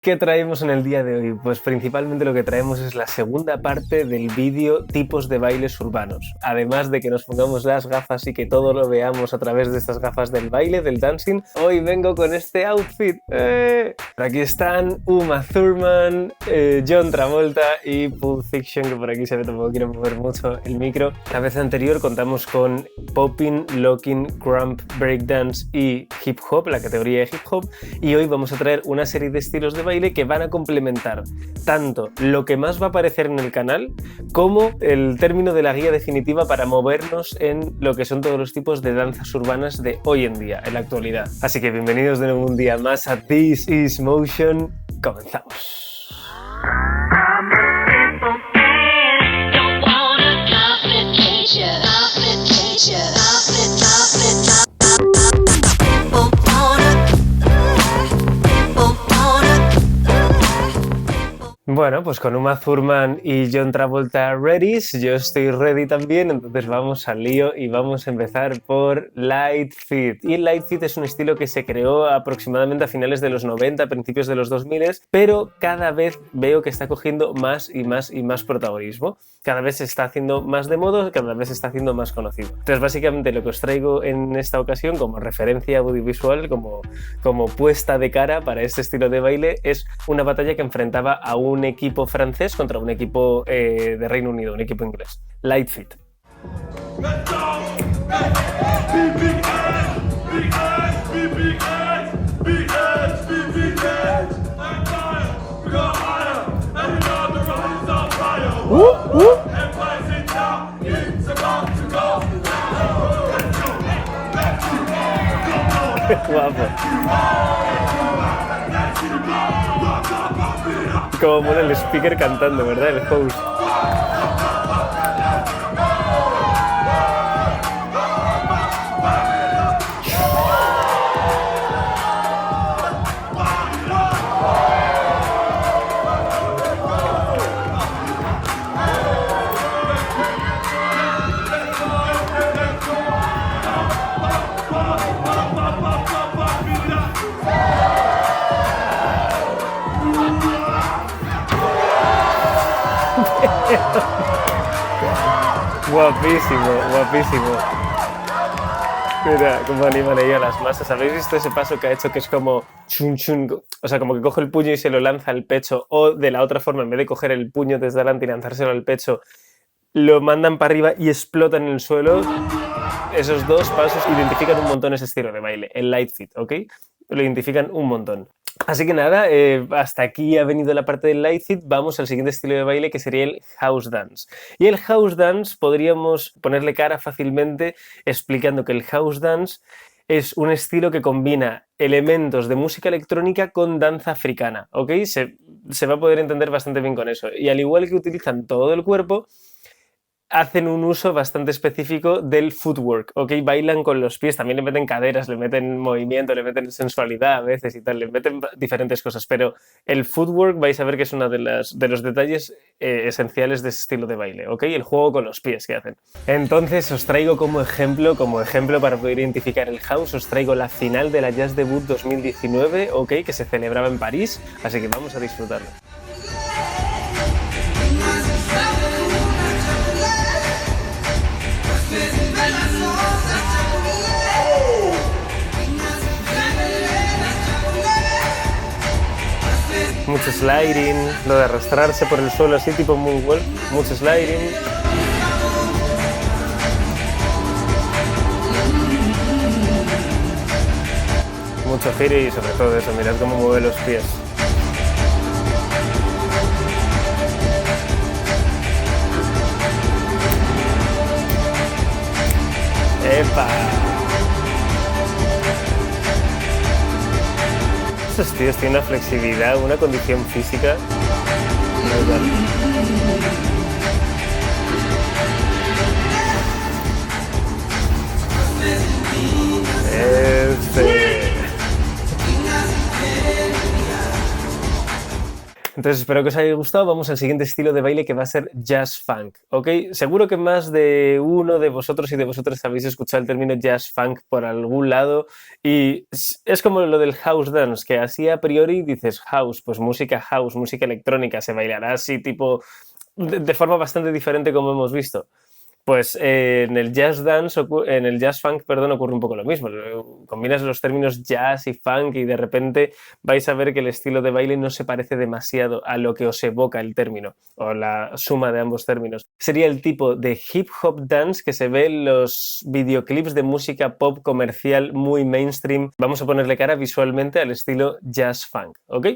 ¿Qué traemos en el día de hoy? Pues principalmente lo que traemos es la segunda parte del vídeo tipos de bailes urbanos. Además de que nos pongamos las gafas y que todo lo veamos a través de estas gafas del baile, del dancing, hoy vengo con este outfit. Por aquí están Uma Thurman, John Travolta y Pulp Fiction, que por aquí se ve, tampoco quiero mover mucho el micro. La vez anterior contamos con Popping, Locking, Crump, Breakdance y Hip Hop, la categoría de Hip Hop, y hoy vamos a traer una serie de estilos de baile que van a complementar tanto lo que más va a aparecer en el canal como el término de la guía definitiva para movernos en lo que son todos los tipos de danzas urbanas de hoy en día, en la actualidad. Así que bienvenidos de nuevo un día más a This is Motion. Comenzamos. Bueno, pues con Uma Thurman y John Travolta ready, yo estoy ready también, entonces vamos al lío y vamos a empezar por Light Fit. Y el Light Fit es un estilo que se creó aproximadamente a finales de los 90, principios de los 2000, pero cada vez veo que está cogiendo más y más y más protagonismo. Cada vez se está haciendo más de moda, cada vez se está haciendo más conocido. Entonces básicamente lo que os traigo en esta ocasión como referencia audiovisual, como puesta de cara para este estilo de baile, es una batalla que enfrentaba a un equipo francés contra un equipo de Reino Unido, un equipo inglés. Light Fit. Guapo. Como mola el speaker cantando, ¿verdad? El host. Guapísimo, guapísimo. Mira cómo animan ahí a las masas. ¿Habéis visto ese paso que ha hecho que es como chun chun? O sea, como que coge el puño y se lo lanza al pecho, o de la otra forma, en vez de coger el puño desde delante y lanzárselo al pecho, lo mandan para arriba y explotan en el suelo. Esos dos pasos identifican un montón ese estilo de baile, el Light Fit, ¿ok? Lo identifican un montón. Así que nada, hasta aquí ha venido la parte del Light Fit. Vamos al siguiente estilo de baile, que sería el House Dance. Y el House Dance podríamos ponerle cara fácilmente explicando que el House Dance es un estilo que combina elementos de música electrónica con danza africana, ¿ok? Se va a poder entender bastante bien con eso. Y al igual que utilizan todo el cuerpo, hacen un uso bastante específico del footwork, ¿ok? Bailan con los pies, también le meten caderas, le meten movimiento, le meten sensualidad a veces y tal, le meten diferentes cosas, pero el footwork vais a ver que es uno de los detalles esenciales de ese estilo de baile, ¿ok? El juego con los pies que hacen. Entonces os traigo como ejemplo para poder identificar el house, os traigo la final de la Jazz Debut 2019, ¿ok? Que se celebraba en París, así que vamos a disfrutarlo. Mucho sliding, lo de arrastrarse por el suelo así tipo moonwalk, mucho sliding. Mucho giro y sobre todo eso, mirad cómo mueve los pies. ¡Epa! Estos tíos tienen una flexibilidad, una condición física brutal. Entonces espero que os haya gustado. Vamos al siguiente estilo de baile, que va a ser jazz funk, ¿ok? Seguro que más de uno de vosotros y de vosotras habéis escuchado el término jazz funk por algún lado, y es como lo del house dance, que así a priori dices house, pues música house, música electrónica, se bailará así tipo de forma bastante diferente como hemos visto. Pues en el jazz dance, en el jazz funk, perdón, ocurre un poco lo mismo. Combinas los términos jazz y funk y de repente vais a ver que el estilo de baile no se parece demasiado a lo que os evoca el término o la suma de ambos términos. Sería el tipo de hip hop dance que se ve en los videoclips de música pop comercial muy mainstream. Vamos a ponerle cara visualmente al estilo jazz funk, ¿ok?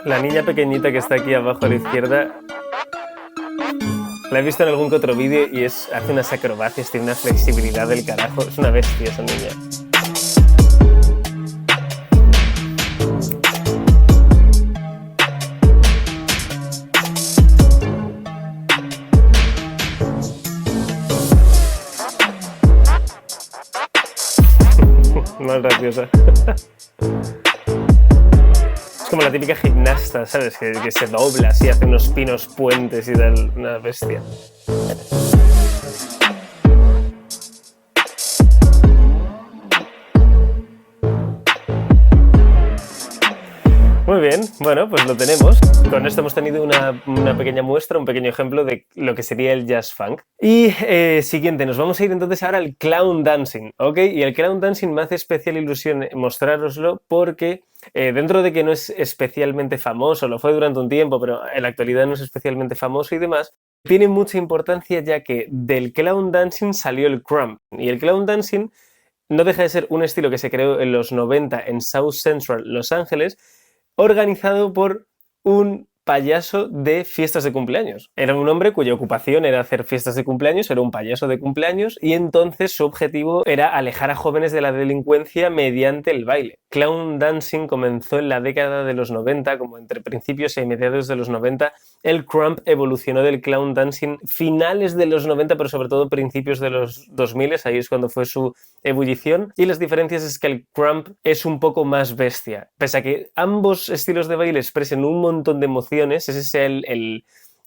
La niña pequeñita que está aquí abajo a la izquierda, la he visto en algún que otro vídeo y hace unas acrobacias, tiene una flexibilidad del carajo. Es una bestia esa niña. Más graciosa. Es como la típica gimnasta, ¿sabes? Que se dobla así, hace unos pinos puentes y tal. Una bestia. Muy bien, bueno, pues lo tenemos. Con esto hemos tenido una pequeña muestra, un pequeño ejemplo de lo que sería el jazz funk. Y siguiente, nos vamos a ir entonces ahora al clown dancing, ¿ok? Y el clown dancing me hace especial ilusión mostrároslo porque dentro de que no es especialmente famoso, lo fue durante un tiempo, pero en la actualidad no es especialmente famoso y demás, tiene mucha importancia ya que del clown dancing salió el crump. Y el clown dancing no deja de ser un estilo que se creó en los 90 en South Central, Los Ángeles, organizado por un payaso de fiestas de cumpleaños. Era un hombre cuya ocupación era hacer fiestas de cumpleaños, era un payaso de cumpleaños y entonces su objetivo era alejar a jóvenes de la delincuencia mediante el baile. Clown dancing comenzó en la década de los 90, como entre principios y mediados de los 90. El crump evolucionó del clown dancing finales de los 90, pero sobre todo principios de los 2000, ahí es cuando fue su ebullición. Y las diferencias es que el crump es un poco más bestia. Pese a que ambos estilos de baile expresen un montón de emociones, ese es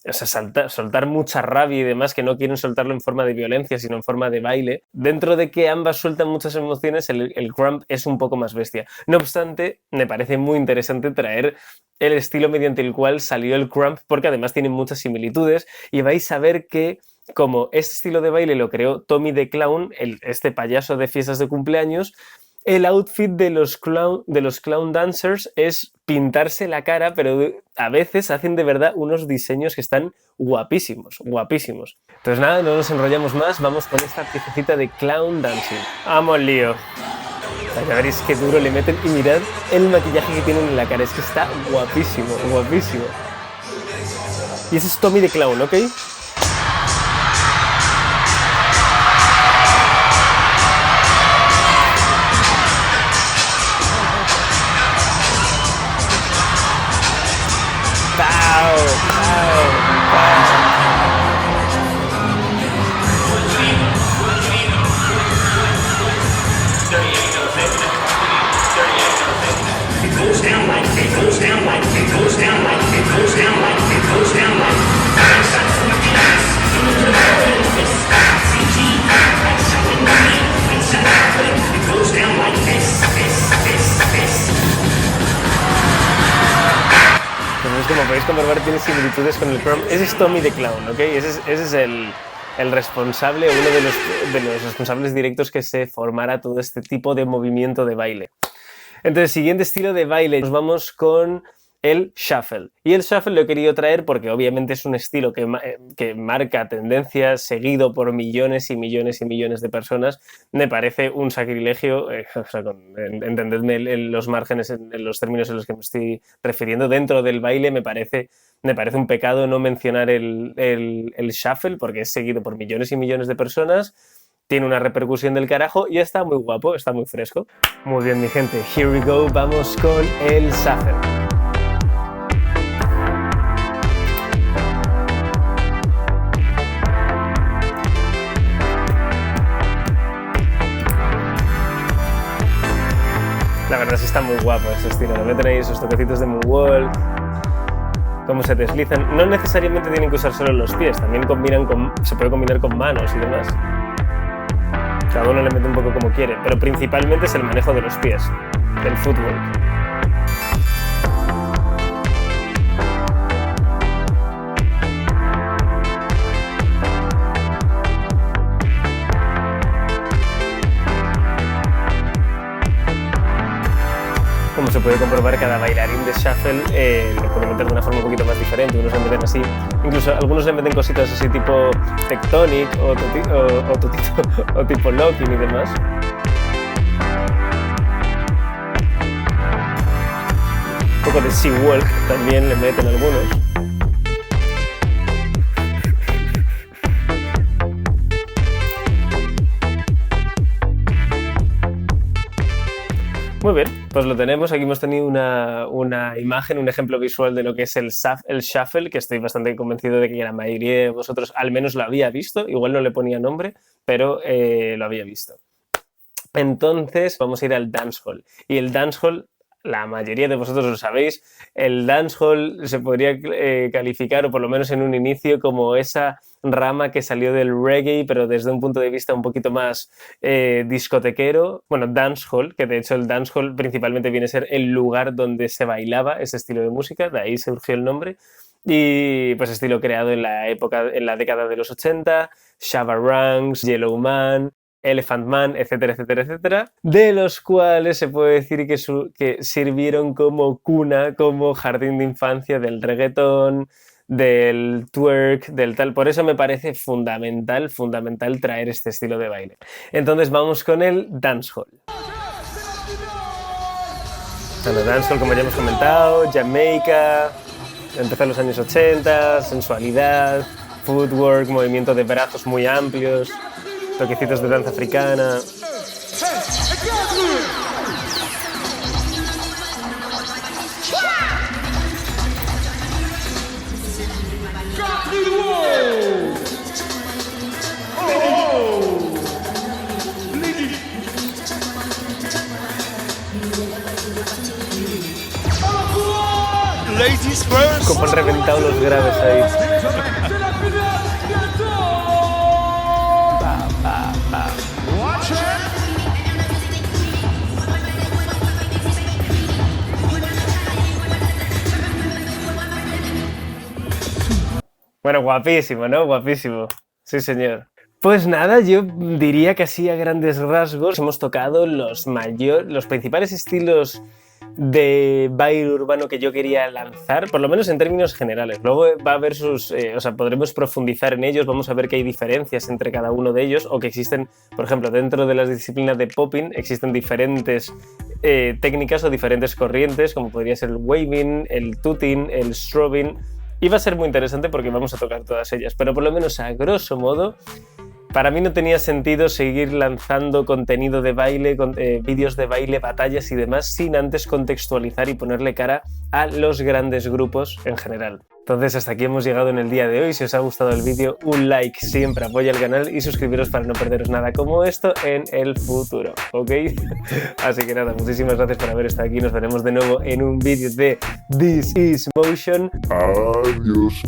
o sea, soltar mucha rabia y demás, que no quieren soltarlo en forma de violencia, sino en forma de baile. Dentro de que ambas sueltan muchas emociones, el crump es un poco más bestia. No obstante, me parece muy interesante traer el estilo mediante el cual salió el crump, porque además tienen muchas similitudes y vais a ver que como este estilo de baile lo creó Tommy the Clown, este payaso de fiestas de cumpleaños, el outfit de los clown dancers es pintarse la cara, pero a veces hacen de verdad unos diseños que están guapísimos, guapísimos. Entonces nada, no nos enrollamos más, vamos con esta piececita de clown dancing. ¡Vamos, lío! Ya veréis qué duro le meten y mirad el maquillaje que tienen en la cara, es que está guapísimo, guapísimo. Y ese es Tommy the Clown, ¿ok? Como podéis comprobar, tiene similitudes con el crump. Ese es Tommy the Clown, ¿ok? Ese es el responsable, uno de los responsables directos que se formara todo este tipo de movimiento de baile. Entonces, siguiente estilo de baile, nos vamos con el shuffle. Y el shuffle lo he querido traer porque obviamente es un estilo que marca tendencias, seguido por millones y millones y millones de personas. Me parece un sacrilegio, o sea, entendedme los márgenes, en los términos en los que me estoy refiriendo. Dentro del baile me parece un pecado no mencionar el shuffle porque es seguido por millones y millones de personas. Tiene una repercusión del carajo y está muy guapo, está muy fresco. Muy bien, mi gente, here we go, vamos con el shuffle. La verdad es que está muy guapo ese estilo. Le meten ahí esos toquecitos de moonwalk, cómo se deslizan. No necesariamente tienen que usar solo los pies, también se puede combinar con manos y demás. Cada uno le mete un poco como quiere, pero principalmente es el manejo de los pies, del footwork. Como se puede comprobar, cada bailarín de shuffle lo puede meter de una forma un poquito más diferente. Unos le meten así, incluso algunos le meten cositas así tipo tectonic o tipo locking y demás. Un poco de sea walk también le meten algunos. Muy bien, pues lo tenemos. Aquí hemos tenido una imagen, un ejemplo visual de lo que es el shuffle, que estoy bastante convencido de que la mayoría de vosotros al menos lo había visto. Igual no le ponía nombre, pero lo había visto. Entonces vamos a ir al dancehall. Y el dancehall, la mayoría de vosotros lo sabéis, el dancehall se podría calificar, o por lo menos en un inicio, como esa rama que salió del reggae, pero desde un punto de vista un poquito más discotequero. Bueno, dancehall, que de hecho el dancehall principalmente viene a ser el lugar donde se bailaba ese estilo de música, de ahí surgió el nombre. Y pues estilo creado en la década de los 80, Shabba Ranks, Yellow Man, Elephant Man, etcétera, etcétera, etcétera, de los cuales se puede decir que sirvieron como cuna, como jardín de infancia del reggaetón, del twerk, del tal. Por eso me parece fundamental traer este estilo de baile. Entonces vamos con el dancehall. Bueno, dancehall, como ya hemos comentado, Jamaica, empezó en los años 80, sensualidad, footwork, movimiento de brazos muy amplios, toquecitos de danza africana. Ladies first. Como han reventado los graves ahí. Watch it. Bueno, guapísimo, ¿no? Guapísimo. Sí, señor. Pues nada, yo diría que así a grandes rasgos hemos tocado los principales estilos de baile urbano que yo quería lanzar, por lo menos en términos generales. Luego va a haber podremos profundizar en ellos, vamos a ver que hay diferencias entre cada uno de ellos, o que existen, por ejemplo, dentro de las disciplinas de popping existen diferentes técnicas o diferentes corrientes, como podría ser el waving, el tooting, el strobing, y va a ser muy interesante porque vamos a tocar todas ellas, pero por lo menos a grosso modo, para mí no tenía sentido seguir lanzando contenido de baile, vídeos de baile, batallas y demás, sin antes contextualizar y ponerle cara a los grandes grupos en general. Entonces hasta aquí hemos llegado en el día de hoy. Si os ha gustado el vídeo, un like siempre apoya el canal y suscribiros para no perderos nada como esto en el futuro, ¿ok? Así que nada, muchísimas gracias por haber estado aquí. Nos veremos de nuevo en un vídeo de This is Motion. Adiós.